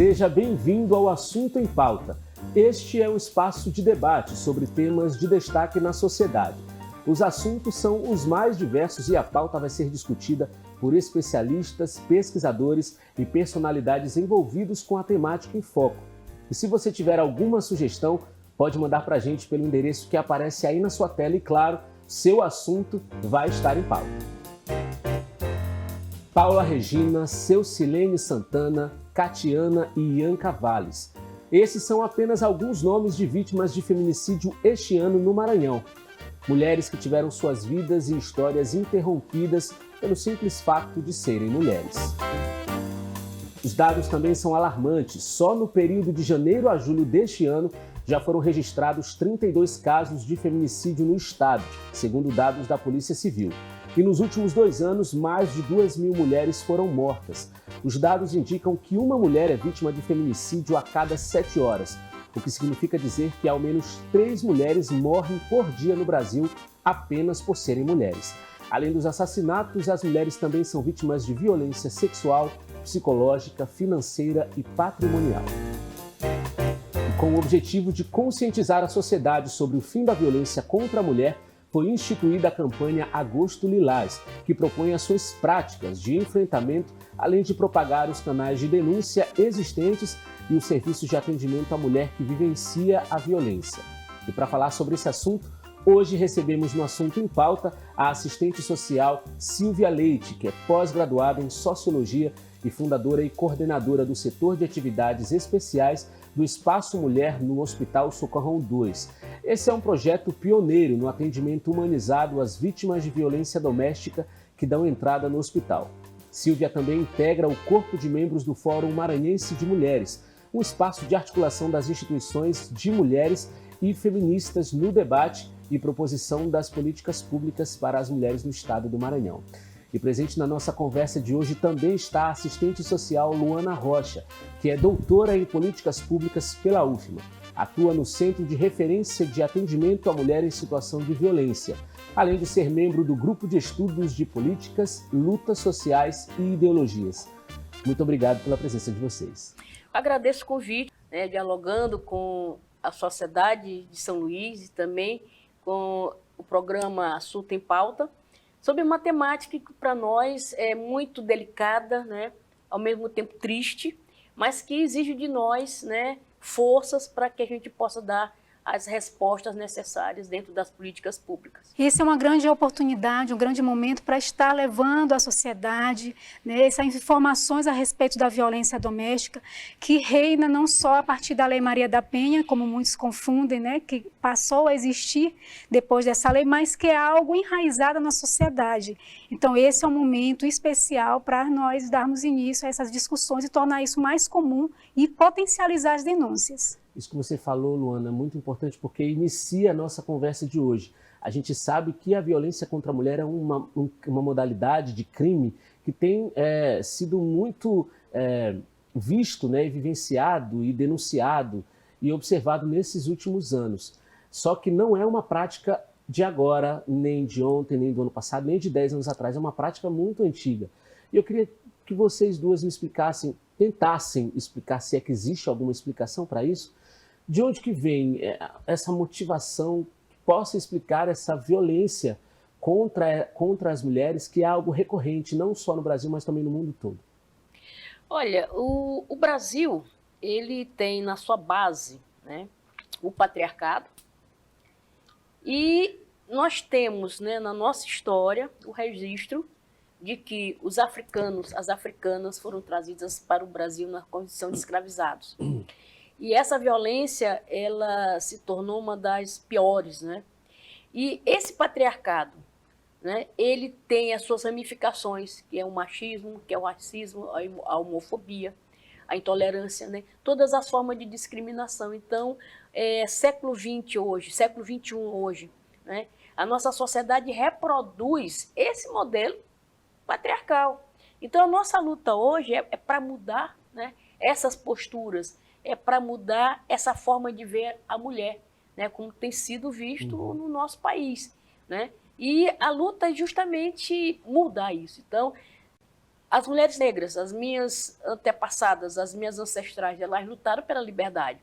Seja bem-vindo ao Assunto em Pauta. Este é um espaço de debate sobre temas de destaque na sociedade. Os assuntos são os mais diversos e a pauta vai ser discutida por especialistas, pesquisadores e personalidades envolvidos com a temática em foco. E se você tiver alguma sugestão, pode mandar para a gente pelo endereço que aparece aí na sua tela e, claro, seu assunto vai estar em pauta. Paula Regina, Ceucilene Santana, Catiana e Ian Cavales. Esses são apenas alguns nomes de vítimas de feminicídio este ano no Maranhão. Mulheres que tiveram suas vidas e histórias interrompidas pelo simples fato de serem mulheres. Os dados também são alarmantes. Só no período de janeiro a julho deste ano já foram registrados 32 casos de feminicídio no estado, segundo dados da Polícia Civil. E nos últimos 2 anos, mais de 2.000 mulheres foram mortas. Os dados indicam que uma mulher é vítima de feminicídio a cada 7 horas, o que significa dizer que ao menos 3 mulheres morrem por dia no Brasil apenas por serem mulheres. Além dos assassinatos, as mulheres também são vítimas de violência sexual, psicológica, financeira e patrimonial. E com o objetivo de conscientizar a sociedade sobre o fim da violência contra a mulher, foi instituída a campanha Agosto Lilás, que propõe ações práticas de enfrentamento, além de propagar os canais de denúncia existentes e os serviços de atendimento à mulher que vivencia a violência. E para falar sobre esse assunto, hoje recebemos no Assunto em Pauta a assistente social Silvia Leite, que é pós-graduada em Sociologia e fundadora e coordenadora do setor de atividades especiais do Espaço Mulher no Hospital Socorrão 2. Esse é um projeto pioneiro no atendimento humanizado às vítimas de violência doméstica que dão entrada no hospital. Silvia também integra o corpo de membros do Fórum Maranhense de Mulheres, um espaço de articulação das instituições de mulheres e feministas no debate e proposição das políticas públicas para as mulheres no estado do Maranhão. E presente na nossa conversa de hoje também está a assistente social Luana Rocha, que é doutora em políticas públicas pela UFMA. Atua no Centro de Referência de Atendimento à Mulher em Situação de Violência, além de ser membro do Grupo de Estudos de Políticas, Lutas Sociais e Ideologias. Muito obrigado pela presença de vocês. Agradeço o convite, dialogando com a sociedade de São Luís e também com o programa Assunto em Pauta, sobre uma temática que para nós é muito delicada, ao mesmo tempo triste, mas que exige de nós forças para que a gente possa dar as respostas necessárias dentro das políticas públicas. Esse é uma grande oportunidade, um grande momento para estar levando à sociedade essas informações a respeito da violência doméstica, que reina não só a partir da Lei Maria da Penha, como muitos confundem, que passou a existir depois dessa lei, mas que é algo enraizado na sociedade. Então esse é um momento especial para nós darmos início a essas discussões e tornar isso mais comum e potencializar as denúncias. Isso que você falou, Luana, é muito importante porque inicia a nossa conversa de hoje. A gente sabe que a violência contra a mulher é uma modalidade de crime que tem sido muito visto, e vivenciado e denunciado e observado nesses últimos anos. Só que não é uma prática de agora, nem de ontem, nem do ano passado, nem de 10 anos atrás. É uma prática muito antiga. E eu queria que vocês duas me explicassem, tentassem explicar, se é que existe alguma explicação para isso, de onde que vem essa motivação que possa explicar essa violência contra as mulheres, que é algo recorrente, não só no Brasil, mas também no mundo todo? Olha, o Brasil, ele tem na sua base o patriarcado, e nós temos na nossa história o registro de que os africanos, as africanas foram trazidas para o Brasil na condição de escravizados. E essa violência, ela se tornou uma das piores, E esse patriarcado, ele tem as suas ramificações, que é o machismo, que é o racismo, a homofobia, a intolerância, todas as formas de discriminação. Então, século XX hoje, século XXI hoje, a nossa sociedade reproduz esse modelo patriarcal. Então, a nossa luta hoje é para mudar essas posturas, é para mudar essa forma de ver a mulher, como tem sido visto no nosso país. E a luta é justamente mudar isso. Então, As mulheres negras, as minhas antepassadas, as minhas ancestrais, elas lutaram pela liberdade.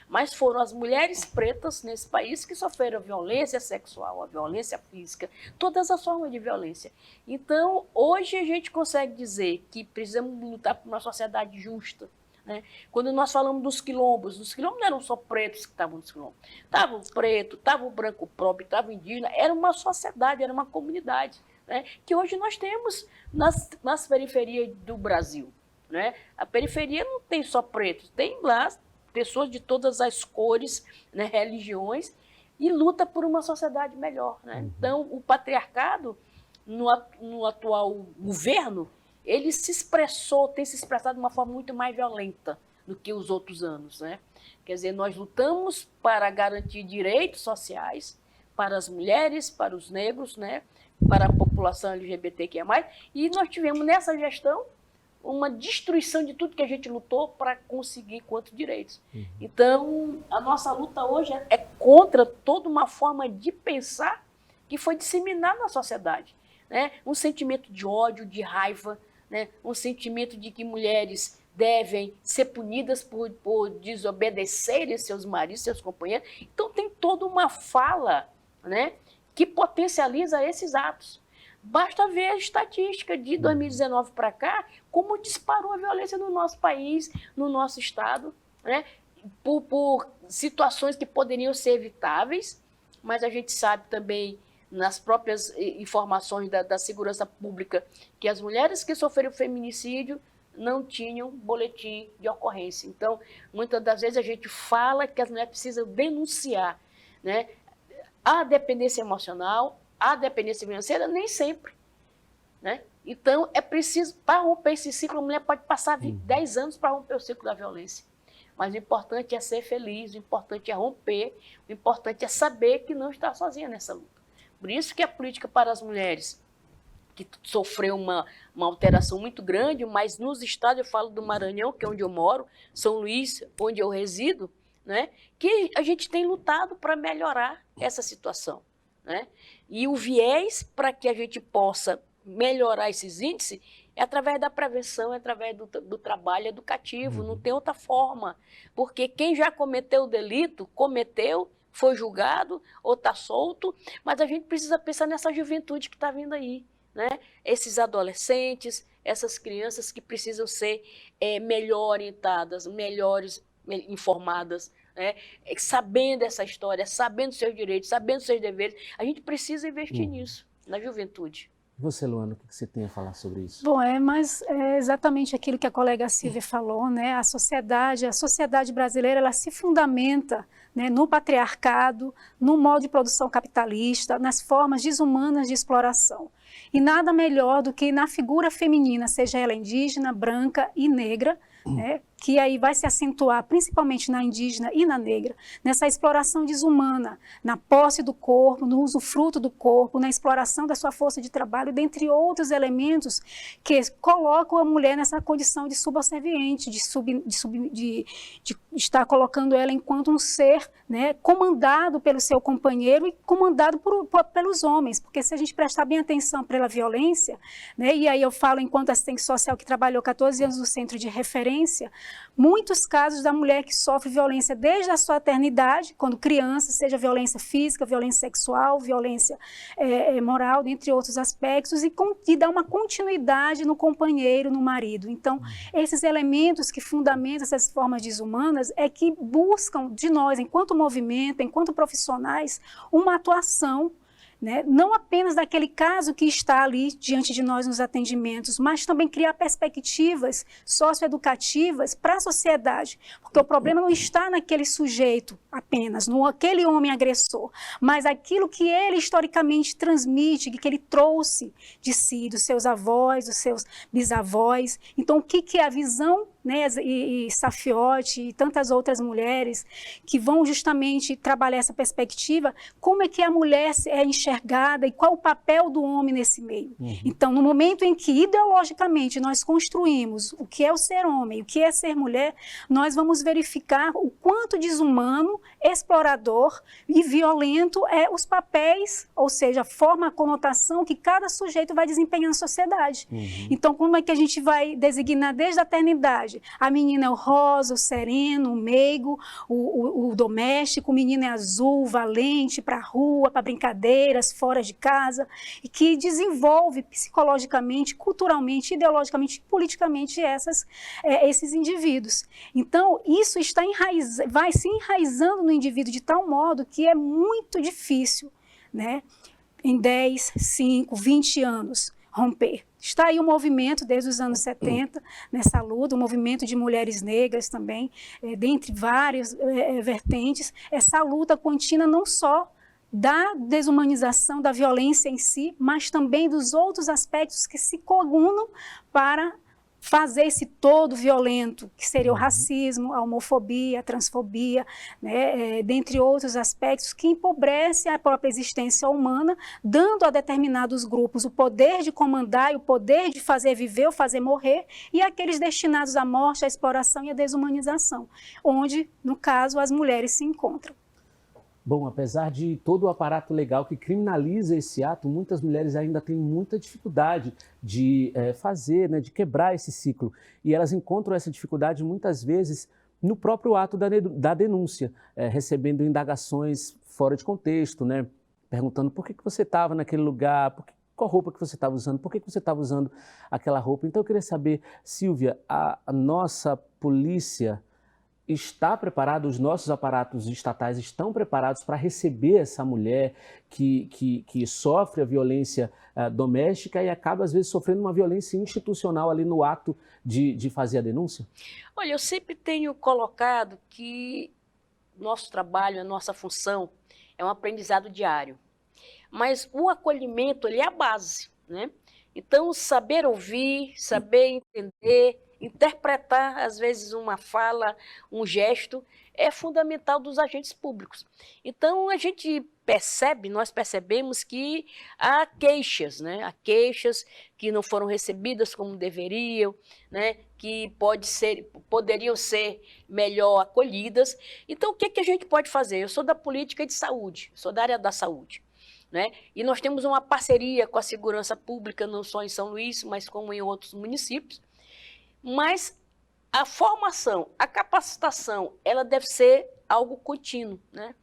Mas foram as mulheres pretas nesse país que sofreram a violência sexual, a violência física, todas as formas de violência. Então, hoje a gente consegue dizer que precisamos lutar por uma sociedade justa, né? Quando nós falamos dos quilombos não eram só pretos que estavam nos quilombos. Estava o preto, estava o branco pobre, estava o indígena, era uma sociedade, era uma comunidade, né? Que hoje nós temos nas periferias do Brasil, né? A periferia não tem só pretos, tem lá pessoas de todas as cores, né, religiões, e luta por uma sociedade melhor, né? Então, o patriarcado, no atual governo, ele tem se expressado de uma forma muito mais violenta do que os outros anos, né? Quer dizer, nós lutamos para garantir direitos sociais para as mulheres, para os negros, né, para a população LGBTQIA+, e nós tivemos nessa gestão uma destruição de tudo que a gente lutou para conseguir quantos direitos. Então, a nossa luta hoje é contra toda uma forma de pensar que foi disseminada na sociedade, né? Um sentimento de ódio, de raiva, né? Um sentimento de que mulheres devem ser punidas por desobedecerem seus maridos, seus companheiros. Então, tem toda uma fala, né, que potencializa esses atos. Basta ver a estatística de 2019 para cá, como disparou a violência no nosso país, no nosso estado, né? Por situações que poderiam ser evitáveis, mas a gente sabe também, nas próprias informações da segurança pública, que as mulheres que sofreram feminicídio não tinham boletim de ocorrência. Então, muitas das vezes a gente fala que as mulheres precisam denunciar, né? A dependência emocional, a dependência financeira, nem sempre, né? Então, é preciso, para romper esse ciclo, a mulher pode passar 10 anos para romper o ciclo da violência. Mas o importante é ser feliz, o importante é romper, o importante é saber que não está sozinha nessa luta. Por isso que a política para as mulheres, que sofreu uma alteração muito grande, mas nos estados, eu falo do Maranhão, que é onde eu moro, São Luís, onde eu resido, né, que a gente tem lutado para melhorar essa situação, né? E o viés para que a gente possa melhorar esses índices é através da prevenção, é através do trabalho educativo, não tem outra forma. Porque quem já cometeu o delito, foi julgado ou está solto, mas a gente precisa pensar nessa juventude que está vindo aí, né? Esses adolescentes, essas crianças que precisam ser melhor orientadas, melhores informadas, né? Sabendo essa história, sabendo seus direitos, sabendo seus deveres. A gente precisa investir nisso, na juventude. Você, Luana, o que você tem a falar sobre isso? Bom, mas é exatamente aquilo que a colega Silvia falou, né? A sociedade brasileira, ela se fundamenta, né, no patriarcado, no modo de produção capitalista, nas formas desumanas de exploração. E nada melhor do que na figura feminina, seja ela indígena, branca e negra, né, que aí vai se acentuar principalmente na indígena e na negra, nessa exploração desumana, na posse do corpo, no usufruto do corpo, na exploração da sua força de trabalho, dentre outros elementos que colocam a mulher nessa condição de subserviente, de estar colocando ela enquanto um ser, né, comandado pelo seu companheiro e comandado pelos homens, porque se a gente prestar bem atenção pela violência, né, e aí eu falo enquanto assistente social que trabalhou 14 anos no centro de referência, muitos casos da mulher que sofre violência desde a sua eternidade, quando criança, seja violência física, violência sexual, violência moral, dentre outros aspectos, e dá uma continuidade no companheiro, no marido. Então, esses elementos que fundamentam essas formas desumanas é que buscam de nós, enquanto movimento, enquanto profissionais, uma atuação, né, não apenas daquele caso que está ali diante de nós nos atendimentos, mas também criar perspectivas socioeducativas para a sociedade, porque o problema não está naquele sujeito apenas, naquele homem agressor, mas aquilo que ele historicamente transmite, que ele trouxe de si, dos seus avós, dos seus bisavós. Então, o que é a visão né, e Safiotti e tantas outras mulheres que vão justamente trabalhar essa perspectiva, como é que a mulher é enxergada e qual o papel do homem nesse meio. Então, no momento em que ideologicamente nós construímos o que é o ser homem, o que é ser mulher, nós vamos verificar o quanto desumano, explorador e violento é os papéis, ou seja, a forma, a conotação que cada sujeito vai desempenhar na sociedade. Então, como é que a gente vai designar desde a eternidade? A menina é o rosa, o sereno, o meigo, o doméstico, o menino é azul, valente, para a rua, para brincadeiras, fora de casa, e que desenvolve psicologicamente, culturalmente, ideologicamente, politicamente esses indivíduos. Então, isso vai se enraizando no indivíduo de tal modo que é muito difícil, né, em 10, 5, 20 anos, romper. Está aí o movimento desde os anos 70, nessa luta, o movimento de mulheres negras também, dentre várias vertentes, essa luta contínua não só da desumanização, da violência em si, mas também dos outros aspectos que se coagunam para fazer esse todo violento, que seria o racismo, a homofobia, a transfobia, né, dentre outros aspectos que empobrecem a própria existência humana, dando a determinados grupos o poder de comandar e o poder de fazer viver ou fazer morrer, e aqueles destinados à morte, à exploração e à desumanização, onde, no caso, as mulheres se encontram. Bom, apesar de todo o aparato legal que criminaliza esse ato, muitas mulheres ainda têm muita dificuldade de fazer, né, de quebrar esse ciclo. E elas encontram essa dificuldade muitas vezes no próprio ato da denúncia, recebendo indagações fora de contexto, né, perguntando por que você estava naquele lugar, qual roupa que você estava usando, por que você estava usando aquela roupa. Então eu queria saber, Silvia, a nossa polícia está preparado, os nossos aparatos estatais estão preparados para receber essa mulher que sofre a violência doméstica e acaba, às vezes, sofrendo uma violência institucional ali no ato de fazer a denúncia? Olha, eu sempre tenho colocado que nosso trabalho, a nossa função é um aprendizado diário. Mas o acolhimento, ele é a base, né? Então, saber ouvir, saber entender, interpretar, às vezes, uma fala, um gesto, é fundamental dos agentes públicos. Então, a gente nós percebemos que há queixas, né? Há queixas que não foram recebidas como deveriam, né? Que poderiam ser melhor acolhidas. Então, o que a gente pode fazer? Eu sou da política de saúde, sou da área da saúde, né? E nós temos uma parceria com a segurança pública, não só em São Luís, mas como em outros municípios. Mas a formação, a capacitação, ela deve ser algo contínuo, né?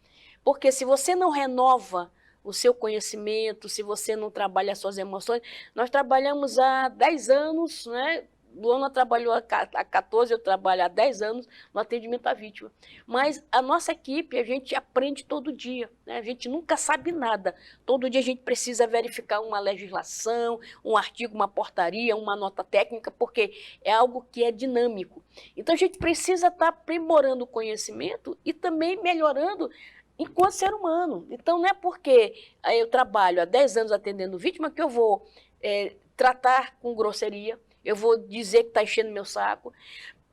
Porque se você não renova o seu conhecimento, se você não trabalha as suas emoções, nós trabalhamos há 10 anos, né? Luana trabalhou há 14, eu trabalho há 10 anos no atendimento à vítima. Mas a nossa equipe, a gente aprende todo dia, né? A gente nunca sabe nada. Todo dia a gente precisa verificar uma legislação, um artigo, uma portaria, uma nota técnica, porque é algo que é dinâmico. Então a gente precisa estar aprimorando o conhecimento e também melhorando enquanto ser humano. Então não é porque eu trabalho há 10 anos atendendo vítima que eu vou tratar com grosseria, eu vou dizer que está enchendo meu saco.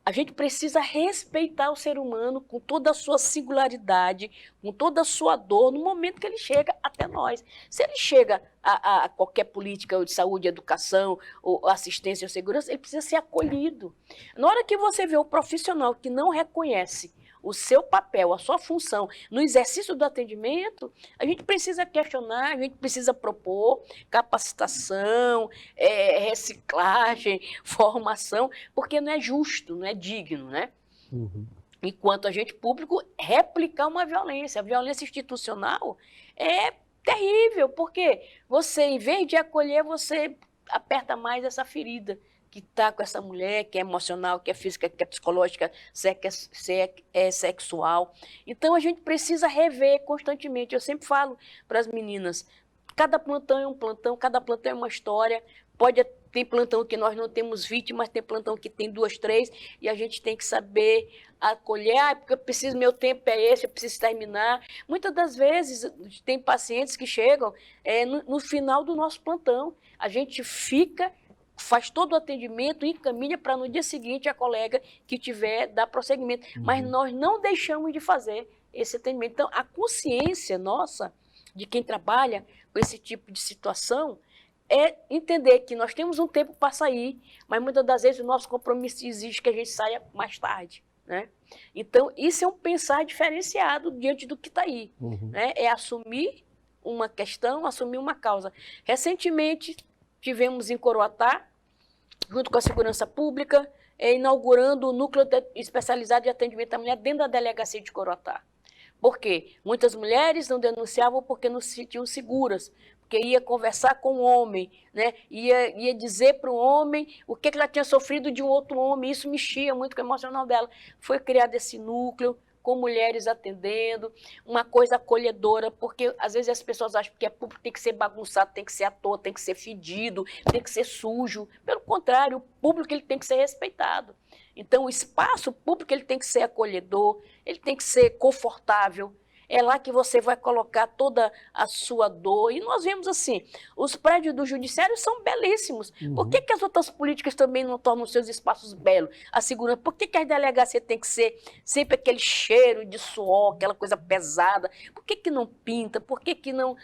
A gente precisa respeitar o ser humano com toda a sua singularidade, com toda a sua dor, no momento que ele chega até nós. Se ele chega a qualquer política de saúde, educação, ou assistência ou segurança, ele precisa ser acolhido. Na hora que você vê o profissional que não reconhece o seu papel, a sua função no exercício do atendimento, a gente precisa questionar, a gente precisa propor capacitação, reciclagem, formação, porque não é justo, não é digno, né? Enquanto agente público, replicar uma violência. A violência institucional é terrível, porque você, em vez de acolher, você aperta mais essa ferida que está com essa mulher, que é emocional, que é física, que é psicológica, é sexual. Então, a gente precisa rever constantemente. Eu sempre falo para as meninas, cada plantão é um plantão, cada plantão é uma história. Tem plantão que nós não temos vítimas, tem plantão que tem 2, 3, e a gente tem que saber acolher, porque meu tempo é esse, eu preciso terminar. Muitas das vezes, tem pacientes que chegam no final do nosso plantão. A gente fica faz todo o atendimento e encaminha para no dia seguinte a colega que tiver dar prosseguimento. Mas nós não deixamos de fazer esse atendimento. Então, a consciência nossa, de quem trabalha com esse tipo de situação, é entender que nós temos um tempo para sair, mas muitas das vezes o nosso compromisso exige que a gente saia mais tarde, né? Então, isso é um pensar diferenciado diante do que está aí, né? É assumir uma questão, assumir uma causa. Recentemente, tivemos em Coroatá, junto com a Segurança Pública, inaugurando o Núcleo Especializado de Atendimento à Mulher dentro da Delegacia de Coroatá. Por quê? Muitas mulheres não denunciavam porque não se sentiam seguras, porque ia conversar com o homem, né? ia dizer para o homem o que ela tinha sofrido de um outro homem, isso mexia muito com o emocional dela. Foi criado esse núcleo, com mulheres atendendo, uma coisa acolhedora, porque às vezes as pessoas acham que é público, tem que ser bagunçado, tem que ser à toa, tem que ser fedido, tem que ser sujo. Pelo contrário, o público ele tem que ser respeitado. Então, o espaço público ele tem que ser acolhedor, ele tem que ser confortável. É lá que você vai colocar toda a sua dor. E nós vemos assim, os prédios do judiciário são belíssimos. Por que as outras políticas também não tornam seus espaços belos? A segurança, por que as delegacias tem que ser sempre aquele cheiro de suor, aquela coisa pesada? Por que não pinta? Por que não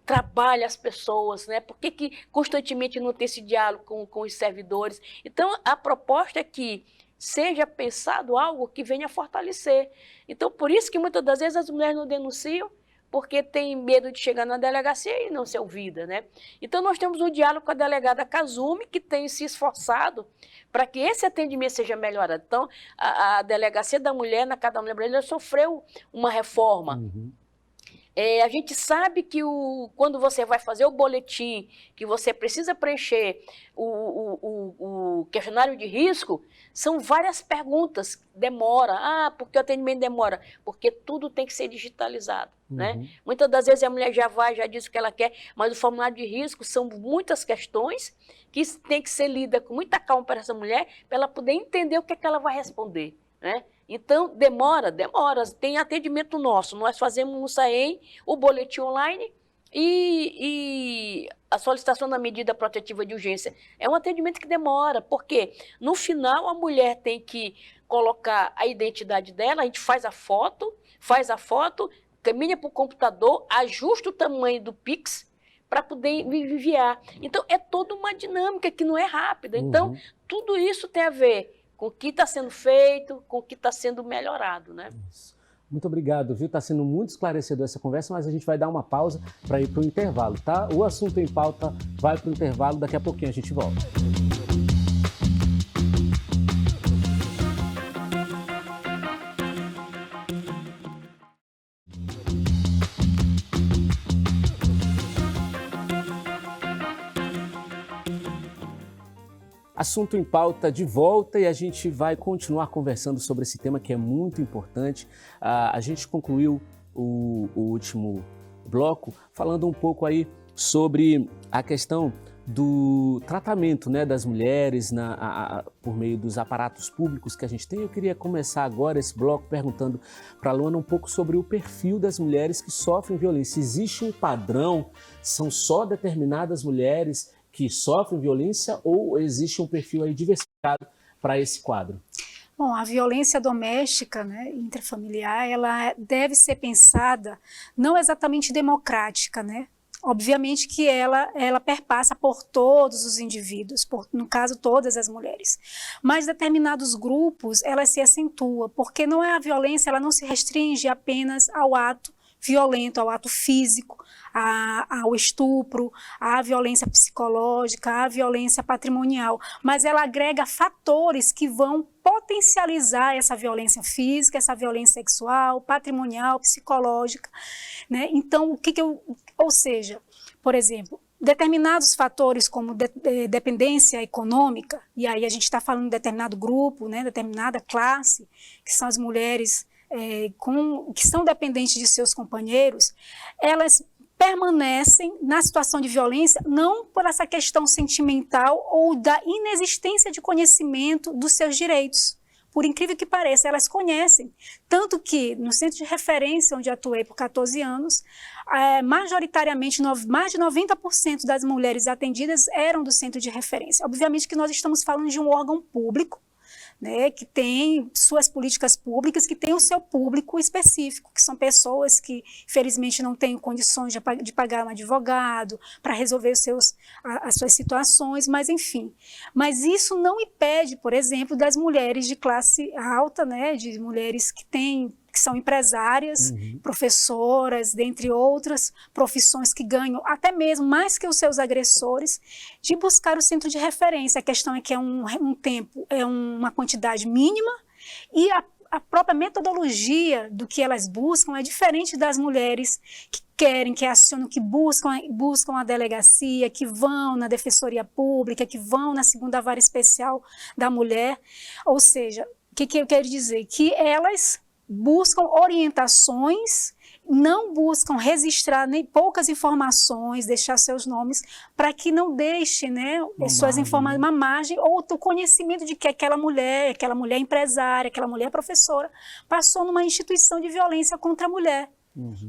trabalha as pessoas, né? Por que constantemente não tem esse diálogo com os servidores? Então, a proposta é que seja pensado algo que venha fortalecer. Então, por isso que muitas das vezes as mulheres não denunciam, porque têm medo de chegar na delegacia e não ser ouvida, né? Então, nós temos um diálogo com a delegada Kazumi, que tem se esforçado para que esse atendimento seja melhorado. Então, a Delegacia da Mulher, na Casa da Mulher Brasileira, sofreu uma reforma. A gente sabe que quando você vai fazer o boletim, que você precisa preencher o questionário de risco, são várias perguntas, demora. Por que o atendimento demora? Porque tudo tem que ser digitalizado, né? Muitas das vezes a mulher já diz o que ela quer, mas o formulário de risco são muitas questões que tem que ser lida com muita calma para essa mulher, para ela poder entender o que ela vai responder, né? Então, demora. Tem atendimento nosso. Nós fazemos no SAEM o boletim online e a solicitação da medida protetiva de urgência. É um atendimento que demora, porque no final a mulher tem que colocar a identidade dela, a gente faz a foto, caminha para o computador, ajusta o tamanho do Pix para poder enviar. Então, é toda uma dinâmica que não é rápida. Então, tudo isso tem a ver com o que está sendo feito, com o que está sendo melhorado, né? Muito obrigado, viu? Está sendo muito esclarecedor essa conversa, mas a gente vai dar uma pausa para ir para o intervalo, tá? O assunto em pauta vai para o intervalo, daqui a pouquinho a gente volta. Assunto em pauta de volta e a gente vai continuar conversando sobre esse tema que é muito importante. A gente concluiu o último bloco falando um pouco aí sobre a questão do tratamento, né, das mulheres por meio dos aparatos públicos que a gente tem. Eu queria começar agora esse bloco perguntando para a Luana um pouco sobre o perfil das mulheres que sofrem violência. Existe um padrão? São só determinadas mulheres que sofrem violência ou existe um perfil aí diversificado para esse quadro? Bom, a violência doméstica, né, intrafamiliar, ela deve ser pensada não exatamente democrática, né? Obviamente que ela perpassa por todos os indivíduos, no caso todas as mulheres, mas determinados grupos ela se acentua, porque não é a violência, ela não se restringe apenas ao ato violento, ao ato físico, ao estupro, à violência psicológica, à violência patrimonial, mas ela agrega fatores que vão potencializar essa violência física, essa violência sexual, patrimonial, psicológica, né? Então, ou seja, por exemplo, determinados fatores como dependência econômica, e aí a gente está falando de determinado grupo, né, determinada classe, que são as mulheres que são dependentes de seus companheiros, elas permanecem na situação de violência não por essa questão sentimental ou da inexistência de conhecimento dos seus direitos, por incrível que pareça, elas conhecem. Tanto que, no centro de referência, onde atuei por 14 anos, majoritariamente, mais de 90% das mulheres atendidas eram do centro de referência. Obviamente que nós estamos falando de um órgão público, né, que tem suas políticas públicas, que tem o seu público específico, que são pessoas que, infelizmente, não têm condições de pagar um advogado para resolver as suas situações, mas enfim. Mas isso não impede, por exemplo, das mulheres de classe alta, né, de mulheres que são empresárias, professoras, dentre outras profissões que ganham até mesmo mais que os seus agressores, de buscar o centro de referência. A questão é que é um tempo, é uma quantidade mínima e a própria metodologia do que elas buscam é diferente das mulheres que querem, que acionam, que buscam a delegacia, que vão na Defensoria Pública, que vão na segunda vara especial da mulher. Ou seja, o que eu quero dizer? Que elas buscam orientações, não buscam registrar nem poucas informações, deixar seus nomes, para que não deixe, né, suas informações, uma margem, ou o conhecimento de que aquela mulher empresária, aquela mulher professora, passou numa instituição de violência contra a mulher.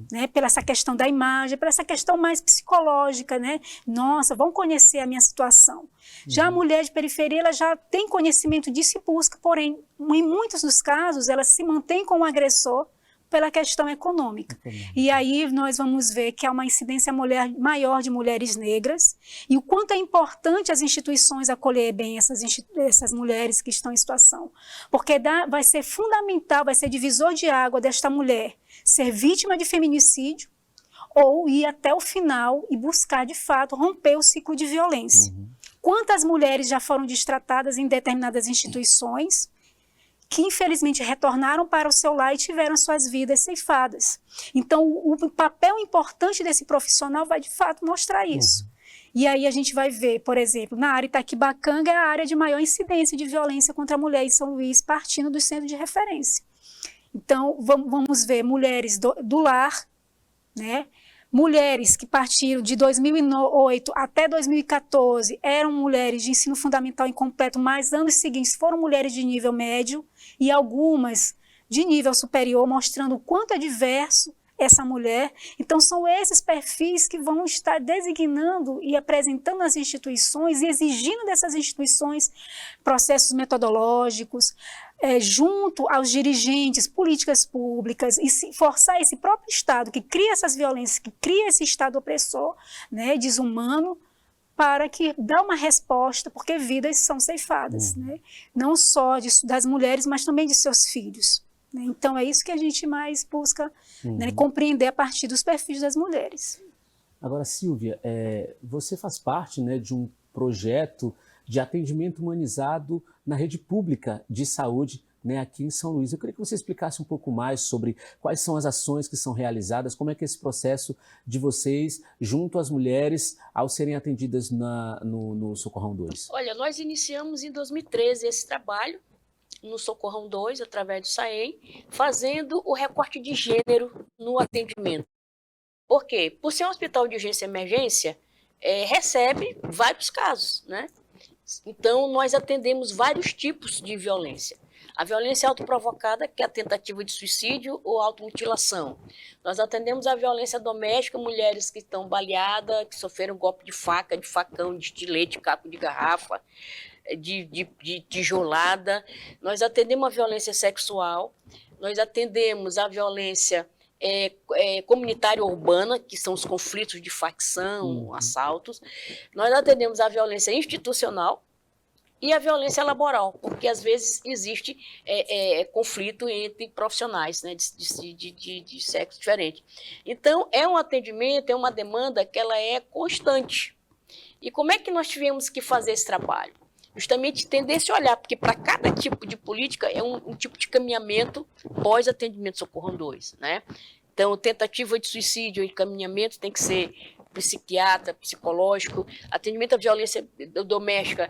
Né, pela essa questão da imagem, pela essa questão mais psicológica, né? Nossa, vão conhecer a minha situação. Já a mulher de periferia, ela já tem conhecimento disso e busca, porém, em muitos dos casos, ela se mantém com o agressor pela questão econômica. E aí nós vamos ver que há uma incidência maior de mulheres negras e o quanto é importante as instituições acolher bem essas mulheres que estão em situação. Porque vai ser fundamental, vai ser divisor de água desta mulher ser vítima de feminicídio ou ir até o final e buscar, de fato, romper o ciclo de violência. Quantas mulheres já foram destratadas em determinadas instituições que, infelizmente, retornaram para o seu lar e tiveram suas vidas ceifadas. Então, o papel importante desse profissional vai, de fato, mostrar isso. E aí a gente vai ver, por exemplo, na área Itaquibacanga é a área de maior incidência de violência contra a mulher em São Luís, partindo do centro de referência. Então, vamos ver mulheres do lar, né? Mulheres que partiram de 2008 até 2014 eram mulheres de ensino fundamental incompleto, mas anos seguintes foram mulheres de nível médio e algumas de nível superior, mostrando o quanto é diverso essa mulher. Então, são esses perfis que vão estar designando e apresentando as instituições e exigindo dessas instituições processos metodológicos, junto aos dirigentes, políticas públicas, e forçar esse próprio Estado que cria essas violências, que cria esse Estado opressor, né, desumano, para que dê uma resposta, porque vidas são ceifadas, né, não só das mulheres, mas também de seus filhos. Né? Então, é isso que a gente mais busca, né, compreender a partir dos perfis das mulheres. Agora, Silvia, você faz parte, né, de um projeto de atendimento humanizado na rede pública de saúde, né, aqui em São Luís. Eu queria que você explicasse um pouco mais sobre quais são as ações que são realizadas, como é que é esse processo de vocês junto às mulheres ao serem atendidas no Socorrão 2. Olha, nós iniciamos em 2013 esse trabalho no Socorrão 2, através do SAEM, fazendo o recorte de gênero no atendimento. Por quê? Por ser um hospital de urgência e emergência, recebe vários casos, né? Então, nós atendemos vários tipos de violência. A violência autoprovocada, que é a tentativa de suicídio ou automutilação. Nós atendemos a violência doméstica, mulheres que estão baleadas, que sofreram golpe de faca, de facão, de estilete, caco de garrafa, de tijolada. Nós atendemos a violência sexual, nós atendemos a violência comunitária urbana, que são os conflitos de facção, assaltos. Nós atendemos a violência institucional e a violência laboral, porque às vezes existe conflito entre profissionais, né, de sexo diferente. Então, é um atendimento, é uma demanda que ela é constante. E como é que nós tivemos que fazer esse trabalho? Justamente entender esse olhar, porque para cada tipo de política é um tipo de caminhamento pós-atendimento Socorrão 2, né? Então, tentativa de suicídio, encaminhamento tem que ser psiquiatra, psicológico, atendimento à violência doméstica,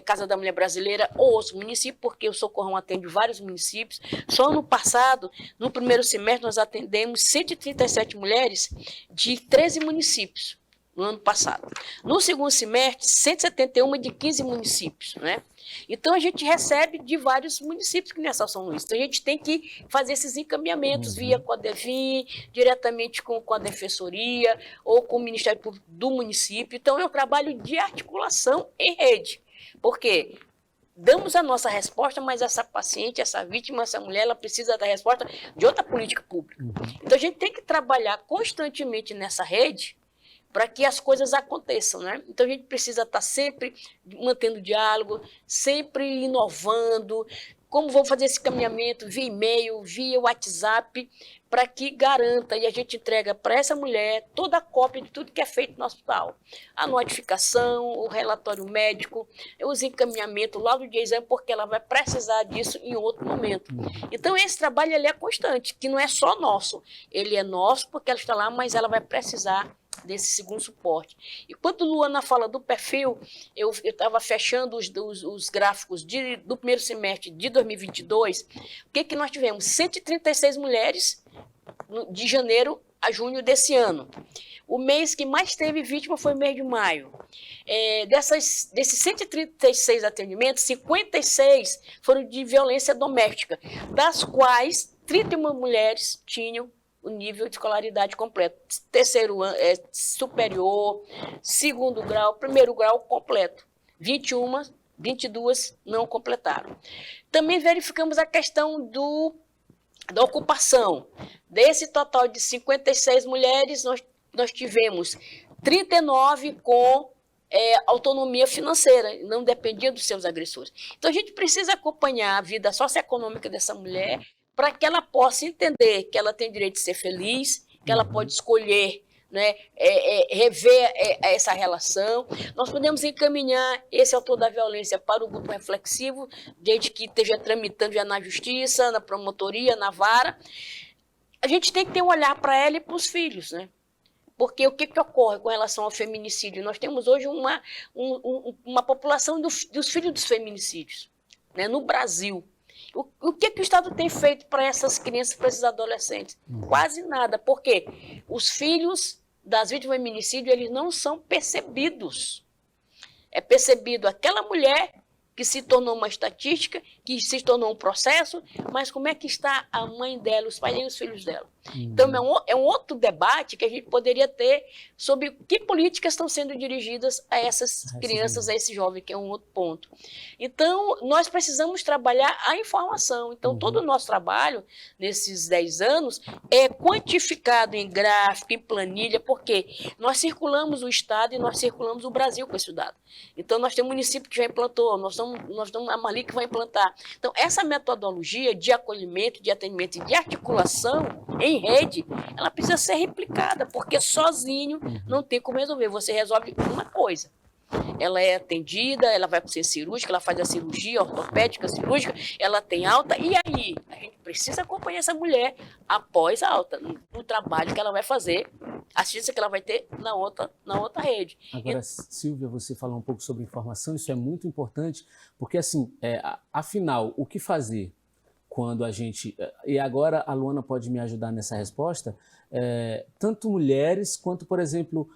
Casa da Mulher Brasileira ou outros municípios, porque o Socorrão atende vários municípios. Só no passado, no primeiro semestre, nós atendemos 137 mulheres de 13 municípios. no ano passado. No segundo semestre, 171 de 15 municípios, né? Então, a gente recebe de vários municípios que nessa São Luís. Então, a gente tem que fazer esses encaminhamentos via Codevin, diretamente com a Defensoria ou com o Ministério Público do município. Então, é um trabalho de articulação em rede. Por quê? Damos a nossa resposta, mas essa paciente, essa vítima, essa mulher, ela precisa da resposta de outra política pública. Então, a gente tem que trabalhar constantemente nessa rede para que as coisas aconteçam, né? Então, a gente precisa estar sempre mantendo diálogo, sempre inovando. Como vou fazer esse caminhamento via e-mail, via WhatsApp, para que garanta, e a gente entrega para essa mulher toda a cópia de tudo que é feito no hospital. A notificação, o relatório médico, os encaminhamentos, o laudo de exame, porque ela vai precisar disso em outro momento. Então, esse trabalho ele é constante, que não é só nosso. Ele é nosso porque ela está lá, mas ela vai precisar desse segundo suporte. E quando Luana fala do perfil, eu estava fechando os gráficos do primeiro semestre de 2022, o que nós tivemos? 136 mulheres de janeiro a junho desse ano. O mês que mais teve vítima foi o mês de maio. Desses 136 atendimentos, 56 foram de violência doméstica, das quais 31 mulheres tinham o nível de escolaridade completo. Terceiro ano, superior, segundo grau, primeiro grau completo. 22 não completaram. Também verificamos a questão da ocupação. Desse total de 56 mulheres, nós tivemos 39 com autonomia financeira, não dependiam dos seus agressores. Então, a gente precisa acompanhar a vida socioeconômica dessa mulher, para que ela possa entender que ela tem direito de ser feliz, que ela pode escolher, né, rever essa relação. Nós podemos encaminhar esse autor da violência para o grupo reflexivo, desde que esteja tramitando já na justiça, na promotoria, na vara. A gente tem que ter um olhar para ela e para os filhos, né? Porque o que ocorre com relação ao feminicídio? Nós temos hoje uma população dos filhos dos feminicídios, né, no Brasil. O que o Estado tem feito para essas crianças, para esses adolescentes? Quase nada. Por quê? Os filhos das vítimas de feminicídio, eles não são percebidos. É percebido aquela mulher que se tornou uma estatística, que se tornou um processo, mas como é que está a mãe dela, os pais e os filhos dela? Então, é um outro debate que a gente poderia ter sobre que políticas estão sendo dirigidas a essas crianças, a esse jovem, que é um outro ponto. Então, nós precisamos trabalhar a informação. Então, todo o nosso trabalho, nesses 10 anos, é quantificado em gráfico, em planilha, porque nós circulamos o Estado e nós circulamos o Brasil com esse dado. Então, nós temos um município que já implantou, nós temos a Marli que vai implantar. Então, essa metodologia de acolhimento, de atendimento e de articulação em rede, ela precisa ser replicada, porque sozinho não tem como resolver. Você resolve uma coisa. Ela é atendida, ela vai para ser cirúrgica, ela faz a cirurgia ortopédica, cirúrgica, ela tem alta, e aí? A gente precisa acompanhar essa mulher após a alta, no trabalho que ela vai fazer, a assistência que ela vai ter na outra rede. Agora, Silvia, você falou um pouco sobre informação, isso é muito importante, porque assim, afinal, o que fazer quando a gente... E agora a Luana pode me ajudar nessa resposta, tanto mulheres quanto, por exemplo,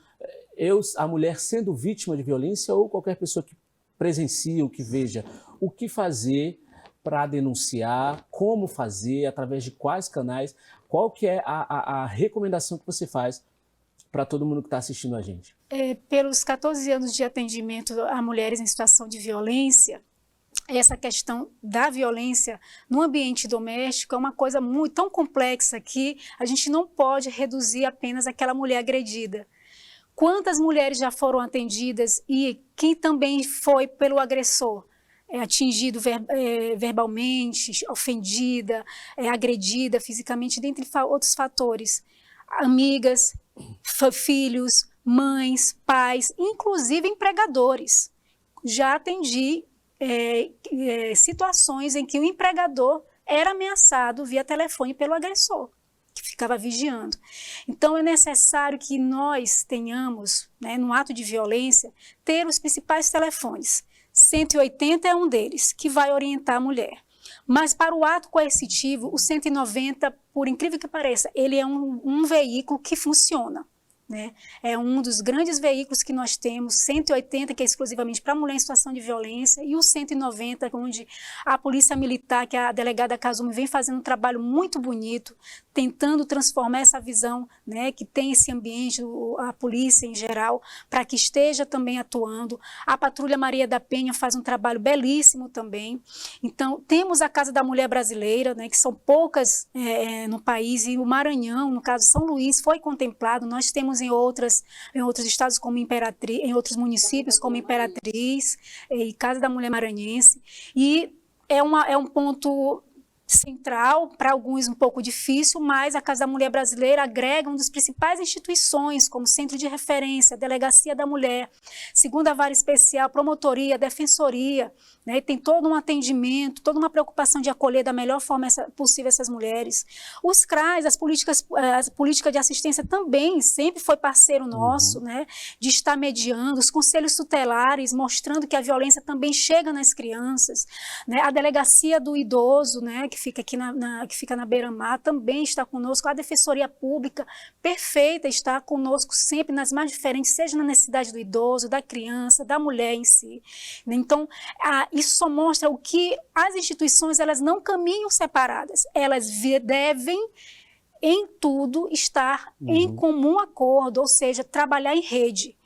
a mulher sendo vítima de violência ou qualquer pessoa que presencia ou que veja, o que fazer para denunciar, como fazer, através de quais canais, qual que é a recomendação que você faz para todo mundo que está assistindo a gente? Pelos 14 anos de atendimento a mulheres em situação de violência, essa questão da violência no ambiente doméstico é uma coisa tão complexa que a gente não pode reduzir apenas aquela mulher agredida. Quantas mulheres já foram atendidas e quem também foi pelo agressor? Atingido verbalmente, ofendida, agredida fisicamente, dentre outros fatores. Amigas, filhos, mães, pais, inclusive empregadores. Já atendi situações em que o empregador era ameaçado via telefone pelo agressor, que ficava vigiando. Então, é necessário que nós tenhamos, né, no ato de violência, ter os principais telefones. 180 é um deles, que vai orientar a mulher. Mas para o ato coercitivo, o 190, por incrível que pareça, ele é um veículo que funciona. né? É um dos grandes veículos que nós temos, 180, que é exclusivamente para mulher em situação de violência, e o 190, onde a Polícia Militar, que a delegada Kazumi vem fazendo um trabalho muito bonito, tentando transformar essa visão, né, que tem esse ambiente, a polícia em geral, para que esteja também atuando. A Patrulha Maria da Penha faz um trabalho belíssimo também. Então, temos a Casa da Mulher Brasileira, né, que são poucas no país, e o Maranhão, no caso São Luís, foi contemplado. Nós temos em outros estados como Imperatriz, em outros municípios como Imperatriz e Casa da Mulher Maranhense, e é um ponto central, para alguns um pouco difícil, mas a Casa da Mulher Brasileira agrega uma das principais instituições, como Centro de Referência, Delegacia da Mulher, Segunda Vara Especial, Promotoria, Defensoria, né, e tem todo um atendimento, toda uma preocupação de acolher da melhor forma possível essas mulheres. Os CRAs, a política de assistência também sempre foi parceiro nosso, né, de estar mediando, os conselhos tutelares, mostrando que a violência também chega nas crianças, né, a Delegacia do Idoso, né, que fica aqui que fica na Beira-Mar, também está conosco, a Defensoria Pública, perfeita, está conosco sempre nas mais diferentes, seja na necessidade do idoso, da criança, da mulher em si. Então, isso só mostra o que as instituições, elas não caminham separadas, elas devem, em tudo, estar em comum acordo, ou seja, trabalhar em rede.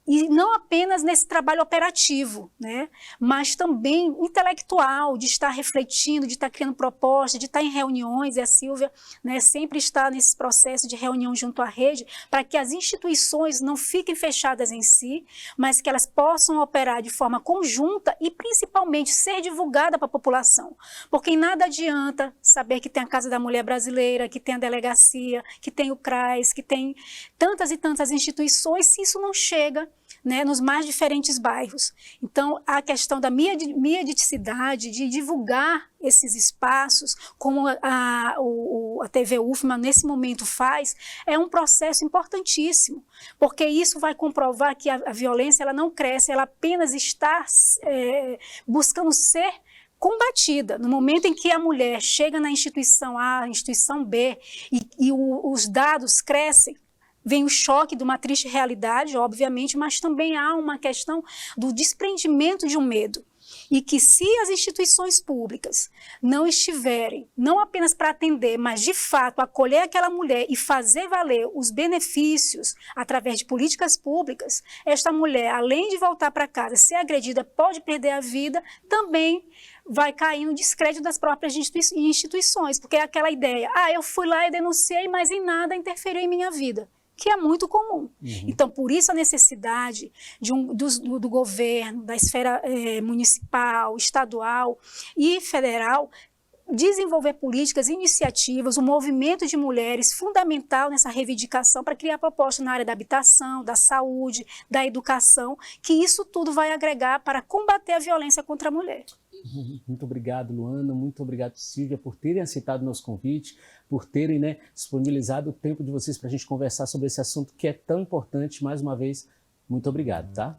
E não apenas nesse trabalho operativo, né, mas também intelectual, de estar refletindo, de estar criando propostas, de estar em reuniões, e a Silvia, né, sempre está nesse processo de reunião junto à rede, para que as instituições não fiquem fechadas em si, mas que elas possam operar de forma conjunta e principalmente ser divulgada para a população. Porque em nada adianta saber que tem a Casa da Mulher Brasileira, que tem a Delegacia, que tem o CRAS, que tem tantas e tantas instituições, se isso não chega, né, nos mais diferentes bairros. Então, a questão da miedicidade, de divulgar esses espaços, como a TV UFMA nesse momento faz, é um processo importantíssimo, porque isso vai comprovar que a violência, ela não cresce, ela apenas está buscando ser combatida. No momento em que a mulher chega na instituição A, instituição B, e os dados crescem, vem o choque de uma triste realidade, obviamente, mas também há uma questão do desprendimento de um medo. E que se as instituições públicas não estiverem, não apenas para atender, mas de fato acolher aquela mulher e fazer valer os benefícios através de políticas públicas, esta mulher, além de voltar para casa, ser agredida, pode perder a vida, também vai cair no descrédito das próprias instituições, porque é aquela ideia, eu fui lá e denunciei, mas em nada interferiu em minha vida, que é muito comum. Então, por isso a necessidade do governo, da esfera municipal, estadual e federal, desenvolver políticas, iniciativas, o movimento de mulheres fundamental nessa reivindicação para criar propostas na área da habitação, da saúde, da educação, que isso tudo vai agregar para combater a violência contra a mulher. Muito obrigado, Luana, muito obrigado, Silvia, por terem aceitado o nosso convite, por terem, né, disponibilizado o tempo de vocês para a gente conversar sobre esse assunto que é tão importante. Mais uma vez, muito obrigado, tá?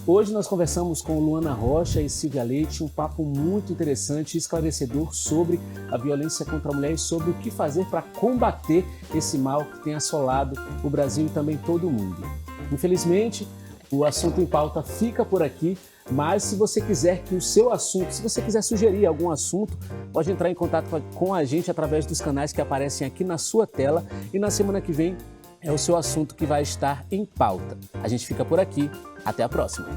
Hoje nós conversamos com Luana Rocha e Silvia Leite, um papo muito interessante e esclarecedor sobre a violência contra a mulher e sobre o que fazer para combater esse mal que tem assolado o Brasil e também todo o mundo. Infelizmente, o Assunto em Pauta fica por aqui, mas se você quiser que o seu assunto, se você quiser sugerir algum assunto, pode entrar em contato com a gente através dos canais que aparecem aqui na sua tela, e na semana que vem é o seu assunto que vai estar em pauta. A gente fica por aqui, até a próxima!